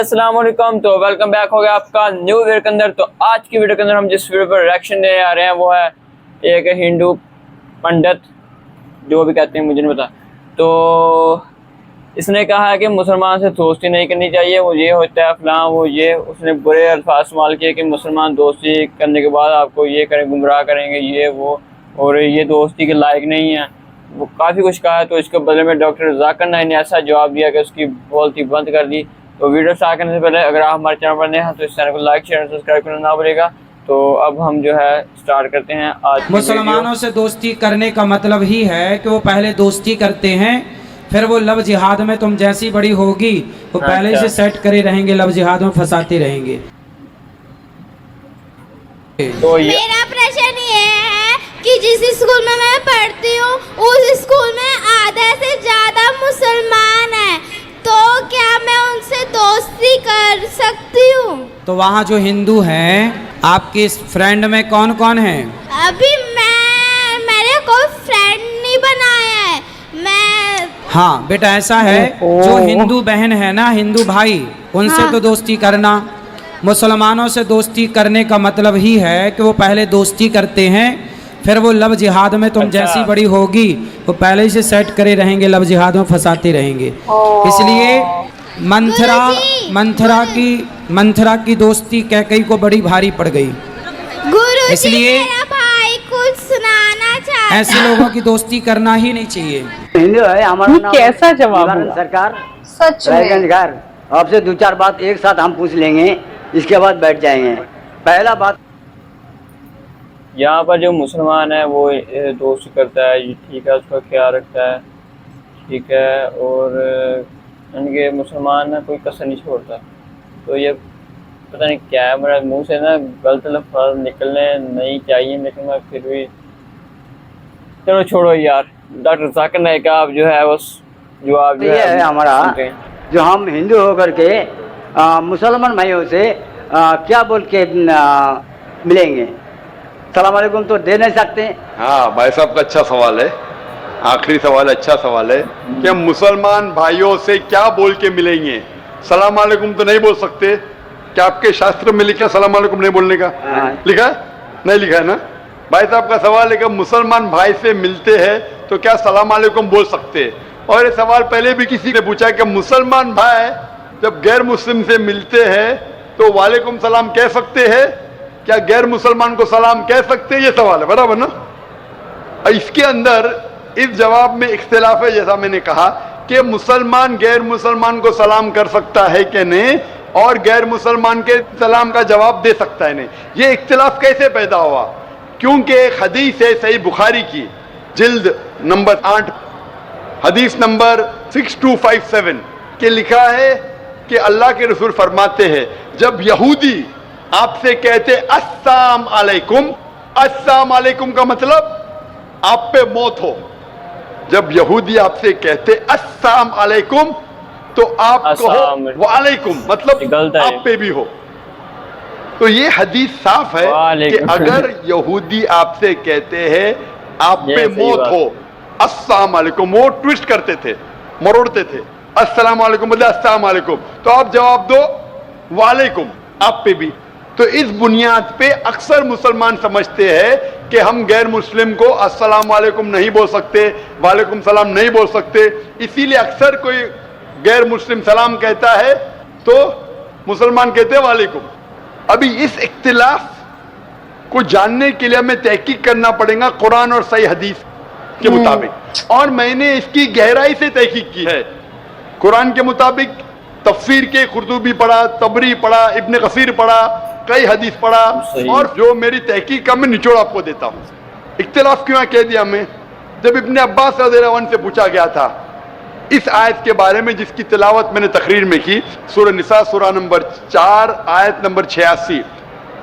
अस्सलाम वालेकुम। तो वेलकम बैक हो गया आपका न्यू वीडियो के अंदर। तो आज की वीडियो के अंदर हम जिस वीडियो पर रिएक्शन देने आ रहे हैं वो है एक हिंदू पंडित, जो भी कहते हैं मुझे नहीं पता। तो इसने कहा है कि मुसलमान से दोस्ती नहीं करनी चाहिए, वो ये होता है फलां वो ये। उसने बुरे अल्फाज इस्तेमाल किए कि मुसलमान दोस्ती करने के बाद आपको ये करें, गुमराह करेंगे, ये वो, और ये दोस्ती के लायक नहीं है। वो काफ़ी कुछ कहा है। तो इसके बदले में डॉक्टर जाकिर नाइक ने ऐसा जवाब दिया कि उसकी बोलती बंद कर दी। तो वीडियो स्टार्ट करने से पहले अगर आप हमारे चैनल पर नए हैं तो इस चैनल को लाइक शेयर सब्सक्राइब करना ना भूलिएगा। तो अब हम जो है स्टार्ट करते हैं आज। मुसलमानों से दोस्ती करने का मतलब ही है कि वो पहले दोस्ती करते हैं, फिर वो लव जिहाद में तुम जैसी बड़ी होगी वो पहले से सेट करे रहेंगे, लव जिहाद में फंसाते रहेंगे। तो मेरा प्रश्न ये है कि जिस स्कूल में मैं पढ़ती हूँ उस स्कूल में आधा से ज्यादा मुसलमान हैं, तो क्या मैं उनसे दोस्ती कर सकती हूँ? तो वहाँ जो हिंदू हैं आपके फ्रेंड में कौन कौन है? अभी मेरे कोई फ्रेंड नहीं बनाया है। मैं हाँ बेटा, ऐसा है जो हिंदू बहन है ना, हिंदू भाई, उनसे हाँ। तो दोस्ती करना। मुसलमानों से दोस्ती करने का मतलब ही है कि वो पहले दोस्ती करते हैं, फिर वो लव जिहाद में तुम जैसी बड़ी होगी वो पहले से सेट करे रहेंगे, लव जिहाद में फंसाते रहेंगे। इसलिए मंथरा की दोस्ती कैकई को बड़ी भारी पड़ गई। गुरुजी, इसलिए मेरा भाई कुछ सुनाना चाहता है। ऐसे लोगों की दोस्ती करना ही नहीं चाहिए। हिंदू है, हमारा नाम कैसा जवाब निवारण हुआ? सरकार सच में रायगंज घर। आपसे दो चार बात एक साथ हम पूछ लेंगे, इसके बाद बैठ जाएंगे। पहला बात, यहाँ पर जो मुसलमान है वो दोस्ती करता है, ये ठीक है, उसका ख्याल रखता है, ठीक है, और उनके मुसलमान ना कोई कसर नहीं छोड़ता। तो ये पता नहीं क्या है, मेरे मुंह से ना गलत लफ्ज़ निकलने नहीं चाहिए, लेकिन मैं फिर भी चलो छोड़ो यार। डॉक्टर जाकिर नाइक का आप जो है बस जवाब जो ये है हमारा सुनते हैं। जो हम हिंदू होकर के मुसलमान भाइयों से क्या बोल के मिलेंगे? सलाम अलैकुम तो दे नहीं सकते। हाँ भाई साहब का अच्छा सवाल है, आखिरी सवाल अच्छा सवाल है कि हम मुसलमान भाइयों से क्या बोल के मिलेंगे? सलाम अलैकुम तो नहीं बोल सकते। क्या आपके शास्त्र में लिखा सलाम अलैकुम नहीं बोलने का? हाँ। लिखा है? नहीं लिखा है ना? भाई साहब का सवाल है कि मुसलमान भाई से मिलते हैं तो क्या सलाम अलैकुम बोल सकते हैं? और ये सवाल पहले भी किसी ने पूछा कि मुसलमान भाई जब गैर मुस्लिम से मिलते हैं तो वालेकुम सलाम कह सकते हैं, क्या गैर मुसलमान को सलाम कह सकते हैं? ये सवाल है, बराबर ना? इसके अंदर इस जवाब में इख्तिलाफ है, जैसा मैंने कहा कि मुसलमान गैर मुसलमान को सलाम कर सकता है कि नहीं, और गैर मुसलमान के सलाम का जवाब दे सकता है नहीं। ये इख्तिलाफ कैसे पैदा हुआ? क्योंकि एक हदीस है सही बुखारी की, जिल्द नंबर 8 हदीस नंबर 6257 के लिखा है कि अल्लाह के रसूल फरमाते हैं, जब यहूदी आपसे कहते अस्सलाम अलैकुम, अस्सलाम अलैकुम का मतलब आप पे मौत हो। जब यहूदी आपसे कहते अस्सलाम अलैकुम तो आप कहो वालेकुम, मतलब आप पे भी हो। तो ये हदीस साफ है कि अगर यहूदी आपसे कहते हैं आप पे मौत हो, अस्सलाम अलैकुम, वो ट्विस्ट करते थे, मरोड़ते थे, अस्सलाम अलैकुम मतलब अस्सलाम अलैकुम, तो आप जवाब दो वालेकुम, आप पे भी। तो इस बुनियाद पे अक्सर मुसलमान समझते हैं कि हम गैर मुस्लिम को अस्सलाम वालेकुम नहीं बोल सकते, वालेकुम सलाम नहीं बोल सकते। इसीलिए अक्सर कोई गैर मुस्लिम सलाम कहता है तो मुसलमान कहते हैं वालेकुम। अभी इस इख्तिलाफ को जानने के लिए हमें तहकीक करना पड़ेगा कुरान और सही हदीस के मुताबिक, और मैंने इसकी गहराई से तहकीक की है। कुरान के मुताबिक तफसीर के कुर्तुबी पढ़ा, तबरी पढ़ा, इब्न कसीर पढ़ा, कई हदीस पढ़ा, और जो मेरी तहकीक का मैं निचोड़ आपको देता हूँ। इख्तिलाफ क्यों कह दिया मैं? जब इब्न अब्बास रज़ियल्लाहु अन्हु से पूछा गया था इस आयत के बारे में जिसकी तिलावत मैंने तकरीर में की, सूरह निसा सूरह नंबर 4 आयत नंबर 86,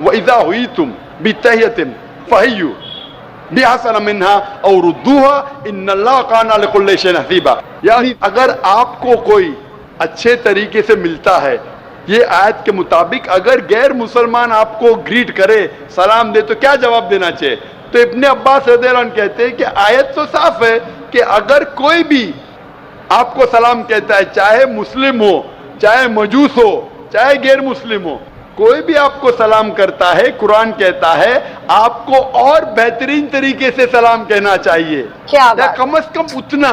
व इज़ा हुय्यितुम बितहियतिन फहय्यु बिअहसन मिन्हा औ रुद्दूहा इन्नल्लाह काना लिकुल्लि शैइन हसीबा। यानी अगर आपको कोई अच्छे तरीके से मिलता है, ये आयत के मुताबिक अगर गैर मुसलमान आपको ग्रीट करे, सलाम दे, तो क्या जवाब देना चाहिए? तो इब्ने अब्बास रज़ियल्लाहु अन्हु कहते हैं कि आयत तो साफ है कि अगर कोई भी आपको सलाम कहता है, चाहे मुस्लिम हो, चाहे मजूस हो, चाहे गैर मुस्लिम हो, कोई भी आपको सलाम करता है, कुरान कहता है आपको और बेहतरीन तरीके से सलाम कहना चाहिए, क्या या बात। कम से कम उतना।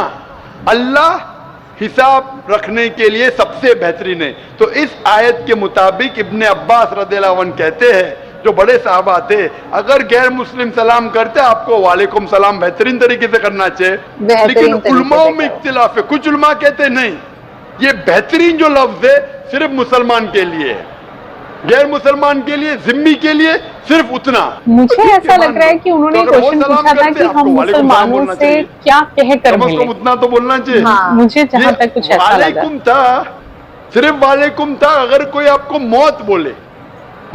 अल्लाह हिसाब रखने के लिए सबसे बेहतरीन है। तो इस आयत के मुताबिक इब्ने अब्बास रज़ियल्लाहु अन्हु कहते हैं, जो बड़े साहबा थे, अगर गैर मुस्लिम सलाम करते आपको वालेकुम सलाम बेहतरीन तरीके से करना चाहिए। बेहतरीन लेकिन तरीके उलमाओं से में करो। इख्तिलाफ है, कुछ उलमा कहते नहीं, ये बेहतरीन जो लफ्ज है सिर्फ मुसलमान के लिए है, गैर मुसलमान के लिए, जिम्मी के लिए सिर्फ उतना। मुझे तो ऐसा लग रहा है कि उन्होंने तो अगर वो क्वेश्चन सलाम पूछा था करते, कि आपको हम वालेकुम सलाम मुसलमानों बोलना से चाहिए। क्या कह कर कम से मिले। कम उतना तो बोलना चाहिए। हाँ, मुझे जहाँ तक कुछ ऐसा लगा। वालेकुम था, सिर्फ वालेकुम था अगर कोई आपको मौत बोले,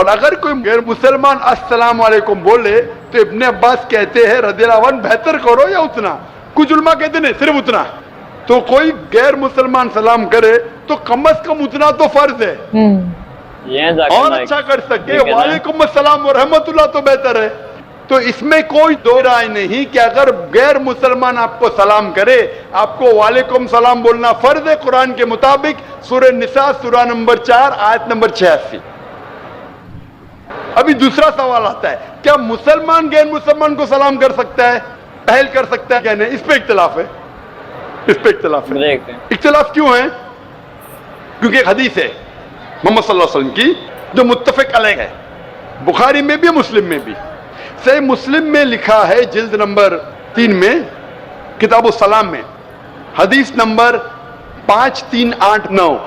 और अगर कोई गैर मुसलमान अस्सलाम वालेकुम बोले तो इब्ने अब्बास कहते हैं रज़ियल्लाहु अन्हु बेहतर करो या उतना। कुछ उलमा कहते नहीं सिर्फ उतना। तो कोई गैर मुसलमान सलाम करे तो कम से कम उतना तो फर्ज है, ये जाकिर और नाइक, अच्छा कर सके ठीक है ना? वालेकुम अस्सलाम व रहमतुल्लाह तो बेहतर है। तो इसमें कोई दो राय नहीं कि अगर गैर मुसलमान आपको सलाम करे, आपको वालेकुम सलाम बोलना फर्ज है कुरान के मुताबिक। सूरह निसा सूरा नंबर 4 आयत नंबर 86। अभी दूसरा सवाल आता है, क्या मुसलमान गैर मुसलमान को सलाम कर सकता है, पहल कर सकता है क्या नहीं? इस पे इख्तिलाफ है, इस पे इख्तिलाफ है। देखते हैं। इख्तिलाफ क्यों है? क्योंकि एक हदीस है मोहम्मद सल्लल्लाहु अलैहि वसल्लम की जो मुत्तफिक अलैह है, बुखारी में भी मुस्लिम में भी। सही मुस्लिम में लिखा है जिल्द नंबर 3 में किताबुस सलाम में हदीस नंबर 5389,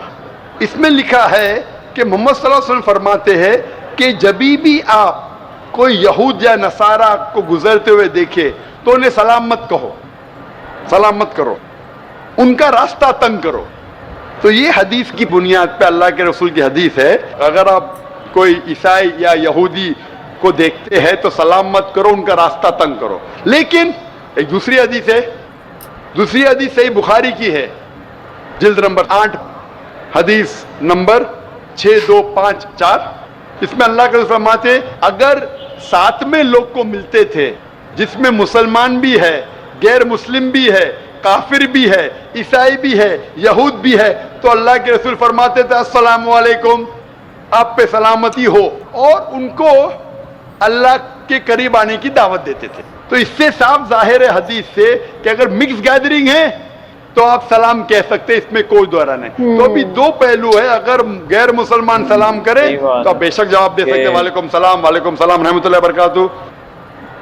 इसमें लिखा है कि मोहम्मद सल्लल्लाहु अलैहि वसल्लम फरमाते हैं कि जभी भी आप कोई यहूद या नसारा को गुजरते हुए देखे तो उन्हें सलाम मत कहो, सलाम मत करो, उनका रास्ता तंग करो। तो ये हदीस की बुनियाद पे अल्लाह के रसूल की हदीस है, अगर आप कोई ईसाई या यहूदी को देखते हैं तो सलाम मत करो, उनका रास्ता तंग करो। लेकिन एक दूसरी हदीस है, दूसरी हदीस सही बुखारी की है, जिल्द नंबर 8 हदीस नंबर 6254, इसमें अल्लाह के रसूल फरमाते अगर साथ में लोग को मिलते थे जिसमें मुसलमान भी है, गैर मुस्लिम भी है, काफिर भी है, ईसाई भी है, यहूद भी है, तो अल्लाह के रसूल फरमाते थे अस्सलाम वालेकुम, आप पे सलामती हो, और उनको अल्लाह के करीब आने की दावत देते थे। तो इससे साफ जाहिर है हदीस से कि अगर मिक्स गैदरिंग है तो आप सलाम कह सकते हैं, इसमें कोई दोहरा नहीं। तो अभी दो पहलू है, अगर गैर मुसलमान सलाम करे सही बात तो आप बेशक जवाब दे सकते हैं वालेकुम सलाम रहमतुल्लाहि व बरकातहू।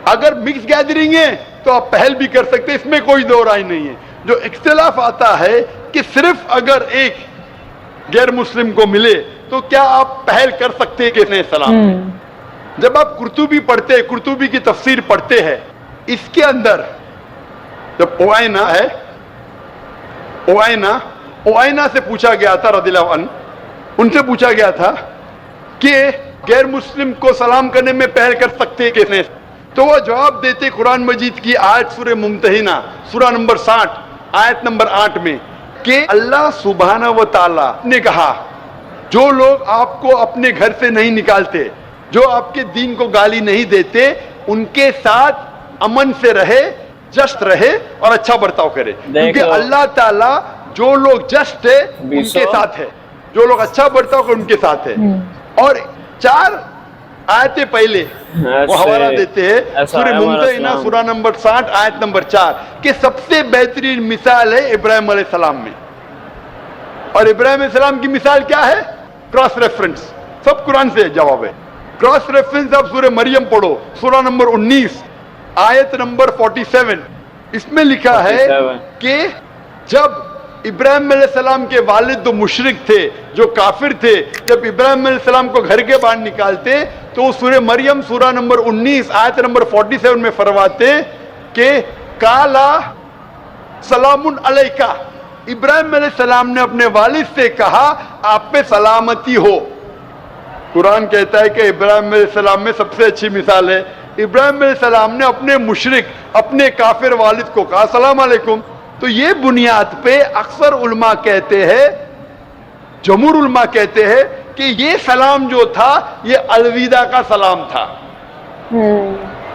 अगर मिक्स गैदरिंग है तो आप पहल भी कर सकते हैं, इसमें कोई दो राय नहीं है। जो इख्तिलाफ आता है कि सिर्फ अगर एक गैर मुस्लिम को मिले तो क्या आप पहल कर सकते हैं कि नहीं सलाम। जब आप कुर्तुबी पढ़ते हैं, कुर्तुबी की तफसीर पढ़ते हैं, इसके अंदर जब ओआइना है, ओआइना से पूछा गया था रज़ियल्लाहु अन्हु, उनसे पूछा गया था कि गैर मुस्लिम को सलाम करने में पहल कर सकते हैं कि नहीं, तो वो जवाब देते कुरान मजीद की आयत सूरह मुम्तहिना सूरा नंबर 60 आयत नंबर 8 में कि अल्लाह सुब्हानहू व तआला ने कहा जो लोग आपको अपने घर से नहीं निकालते, जो आपके दीन को गाली नहीं देते, उनके साथ अमन से रहे, जस्ट रहे और अच्छा बर्ताव करे। क्योंकि अल्लाह ताला जो लोग जस्ट है उनके साथ है, जो लोग अच्छा बर्ताव करे उनके साथ है। और 4 आयतें पहले वो हवाला देते हैं सूरह मुम्तहिना सूरा नंबर 60 आयत नंबर 4 कि सबसे बेहतरीन मिसाल है इब्राहिम अलैहिस्सलाम में। और इब्राहिम अलैहिस्सलाम की मिसाल क्या है? क्रॉस रेफरेंस, सब कुरान से जवाब है। क्रॉस रेफरेंस आप सूरह मरियम पढ़ो, सूरा नंबर 19 आयत नंबर 47, इसमें लिखा है कि जब इब्राहिम अलैहिस्सलाम के वालिद तो मुशरिक थे, जो काफिर थे, जब इब्राहिम अलैहिस्सलाम को घर के बाहर निकालते तो सूरह मरियम सूरा नंबर 19 आयत नंबर 47 में फरमाते कि काला सलामुन अलैका, इब्राहिम अलैहिस्सलाम ने अपने वालिद से कहा आप पे सलामती हो। कुरान कहता है कि इब्राहिम अलैहिस्सलाम में सबसे अच्छी मिसाल है, इब्राहिम अलैहिस्सलाम ने अपने मुशरिक, अपने काफिर वालिद को कहा सलाम अलैकुम। तो ये बुनियाद पे अक्सर उलमा कहते हैं, जमहूर उलमा कहते हैं कि ये सलाम जो था ये अलविदा का सलाम था,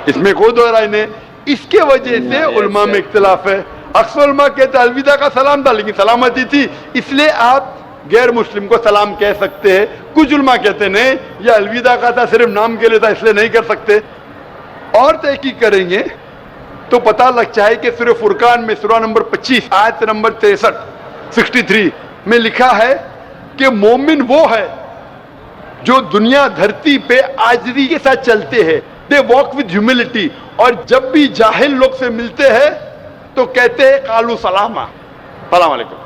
इसमें कोई दो राय नहीं। इसके वजह से उलमा में इख्तिलाफ है। अक्सर उलमा कहते हैं अलविदा का सलाम था लेकिन सलामती थी, इसलिए आप गैर मुस्लिम को सलाम कह सकते हैं। कुछ उलमा कहते नहीं, ये अलविदा का था, सिर्फ नाम के लिए था, इसलिए नहीं कर सकते। और तहकीक करेंगे तो पता लग जाए कि सूरह फुरकान में सूरह नंबर 25 आयत नंबर 63 में लिखा है कि मोमिन वो है जो दुनिया धरती पे आजिज़ी के साथ चलते हैं, दे वॉक विद ह्यूमिलिटी, और जब भी जाहिल लोग से मिलते हैं तो कहते हैं कालू सलामा, सलाम अलैकुम।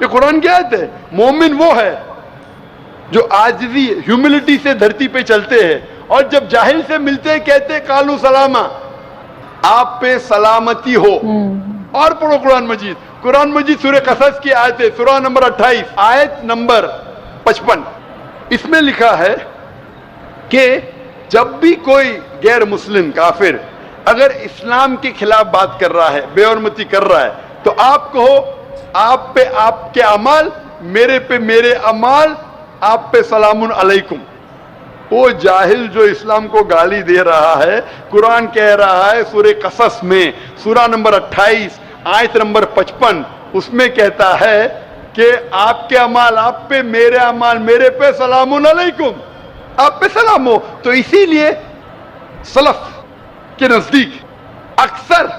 ये कुरान की आयत है। मोमिन वो है जो आजिज़ी ह्यूमिलिटी से धरती पे चलते हैं, और जब जाहिल से मिलते हैं कहते हैं कालू सलामा, आप पे सलामती हो। और पढ़ो कुरान मजीद सूरह कसस की आयत है, सूरह नंबर 28 आयत नंबर 55। इसमें लिखा है कि जब भी कोई गैर मुस्लिम काफिर अगर इस्लाम के खिलाफ बात कर रहा है, बेहरमती कर रहा है, तो आप कहो आप पे आपके अमाल, मेरे पे मेरे अमाल, आप पे सलामुन अलैकुम। वो जाहिल जो इस्लाम को गाली दे रहा है, कुरान कह रहा है सूरह कसस में सूरह नंबर 28 आयत नंबर 55, उसमें कहता है कि आपके अमाल आप पे, मेरे अमाल मेरे पे, सलामुन अलैकुम, आप पे सलाम हो। तो इसीलिए सलफ के नजदीक अक्सर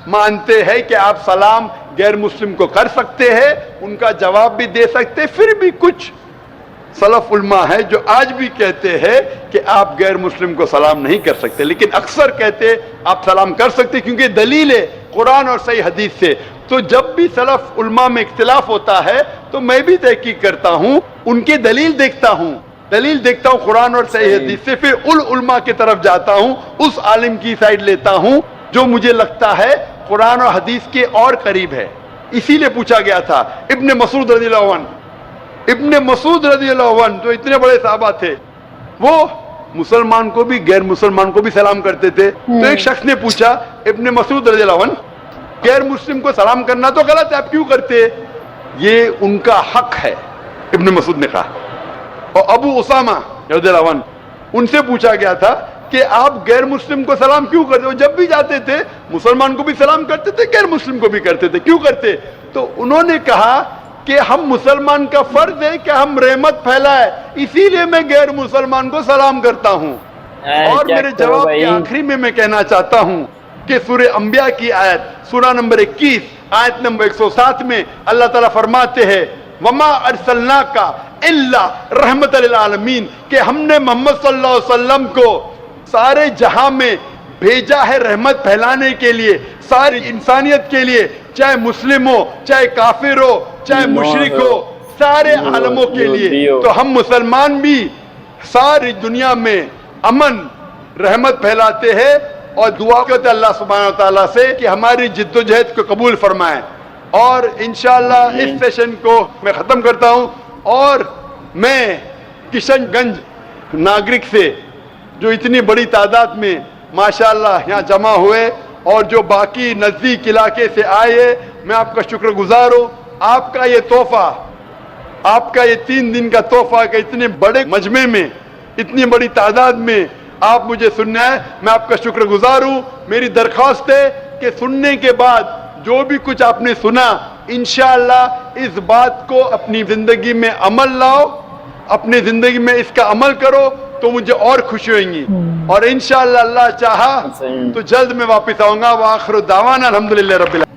मानते हैं कि आप सलाम गैर मुस्लिम को कर सकते हैं, उनका जवाब भी दे सकते हैं। फिर भी कुछ सलफ उलमा है जो आज भी कहते हैं कि आप गैर मुस्लिम को सलाम नहीं कर सकते, लेकिन अक्सर कहते आप सलाम कर सकते क्योंकि दलील है कुरान और सही हदीस से। तो जब भी सलफ उलमा में इख्तिलाफ होता है तो मैं भी तहकीक करता हूँ, उनके दलील देखता हूँ कुरान और सही हदीस से, फिर उलमा की तरफ जाता हूँ, उस आलिम की साइड लेता हूँ जो मुझे लगता है कुरान और हदीस के और करीब है। इसीलिए पूछा गया था इब्ने मसूद रज़ियल्लाहु अन्हु जो इतने बड़े साहबा थे, वो मुसलमान को भी गैर मुसलमान को भी सलाम करते थे। तो एक शख्स ने पूछा इब्ने मसूद रज़ियल्लाहु अन्हु, गैर मुस्लिम को सलाम करना तो गलत है, आप क्यों करते? ये उनका हक है, इब्ने मसूद ने कहा। और अबू उसामा रज़ियल्लाहु अन्हु, उनसे पूछा गया था कि आप गैर मुस्लिम को सलाम क्यों करते हो? जब भी जाते थे मुसलमान को भी सलाम करते थे, गैर मुस्लिम को भी करते थे, क्यों करते? तो उन्होंने कहा कि हम मुसलमान का फर्ज है कि हम रहमत फैलाए, इसीलिए मैं गैर मुसलमान को सलाम करता हूँ। और मेरे जवाब के आखिरी में मैं कहना चाहता हूँ कि सूरह अंबिया की आयत सूरह नंबर 21 आयत नंबर 107 में अल्लाह ताला फरमाते हैं वमा अरसलनाका इल्ला रहमतल लिल आलमीन, कि हमने मोहम्मद सल्लल्लाहु अलैहि वसल्लम को सारे जहां में भेजा है रहमत फैलाने के लिए, सारी इंसानियत के लिए, चाहे मुस्लिम हो, चाहे काफिर हो, चाहे मुशरिक हो, सारे आलमों के लिए। तो हम मुसलमान भी सारी दुनिया में अमन रहमत फैलाते हैं और दुआ करते अल्लाह सुब्हानहू व तआला से कि हमारी जिद्दोजहद को कबूल फरमाए। और इंशाअल्लाह इस सेशन को मैं ख़त्म करता हूँ, और मैं किशनगंज नागरिक से जो इतनी बड़ी तादाद में माशाअल्लाह यहाँ जमा हुए और जो बाकी नज़दीक इलाके से आए, मैं आपका शुक्रगुजार हूँ। आपका ये तोहफा, आपका ये 3 दिन का तोहफा कि इतने बड़े मजमे में, इतनी बड़ी तादाद में आप मुझे सुनना है, मैं आपका शुक्रगुजार हूँ। मेरी दरख्वास्त है कि सुनने के बाद जो भी कुछ आपने सुना, इंशाअल्लाह इस बात को अपनी ज़िंदगी में अमल लाओ, अपनी ज़िंदगी में इसका अमल करो तो मुझे और खुशी होगी। और इंशाअल्लाह अल्लाह चाहा तो जल्द मैं वापस आऊँगा। व आखिरु दावाना अल्हम्दुलिल्लाहि रब्बिल आलमीन।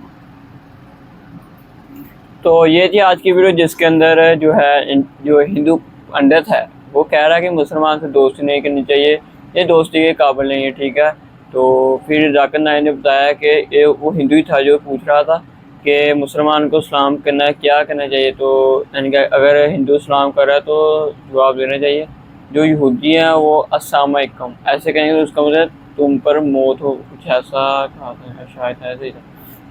तो ये थी आज की वीडियो, जिसके अंदर जो है जो हिंदू पंडित है वो कह रहा है कि मुसलमान से दोस्ती नहीं करनी चाहिए, ये दोस्ती के काबिल नहीं है, ठीक है। तो फिर जाकिर नाइक ने बताया कि वो हिंदू ही था जो पूछ रहा था कि मुसलमान को सलाम करना क्या करना चाहिए। तो यानी कि अगर हिंदू सलाम कर रहा है तो जवाब देना चाहिए। जो यहूदी हैं वो अस्सलाम वालेकुम ऐसे कहेंगे तो उसका मतलब तुम पर मौत हो, कुछ ऐसा कहा था शायद, ऐसे ही था।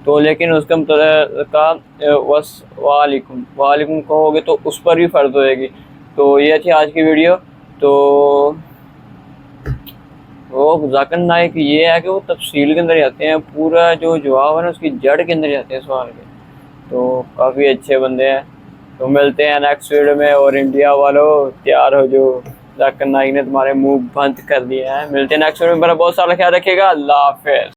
तो लेकिन उसका मतलब का वालेकुम कहोगे तो उस पर भी फ़र्ज होएगी। तो ये थी आज की वीडियो। तो वो जाकिर नाइक ये है कि वो तफसील के अंदर जाते हैं, पूरा जो जवाब है ना उसकी जड़ के अंदर जाते हैं सवाल के। तो काफ़ी अच्छे बंदे हैं। तो मिलते हैं नेक्स्ट वीडियो में। और इंडिया वालों तैयार हो, जो जाकिर नाइक ने तुम्हारे मुंह बंद कर दिए हैं। मिलते हैं नेक्स्ट वीडियो में। मेरा बहुत सारा ख्याल रखिएगा। अल्लाह हाफ़िज़।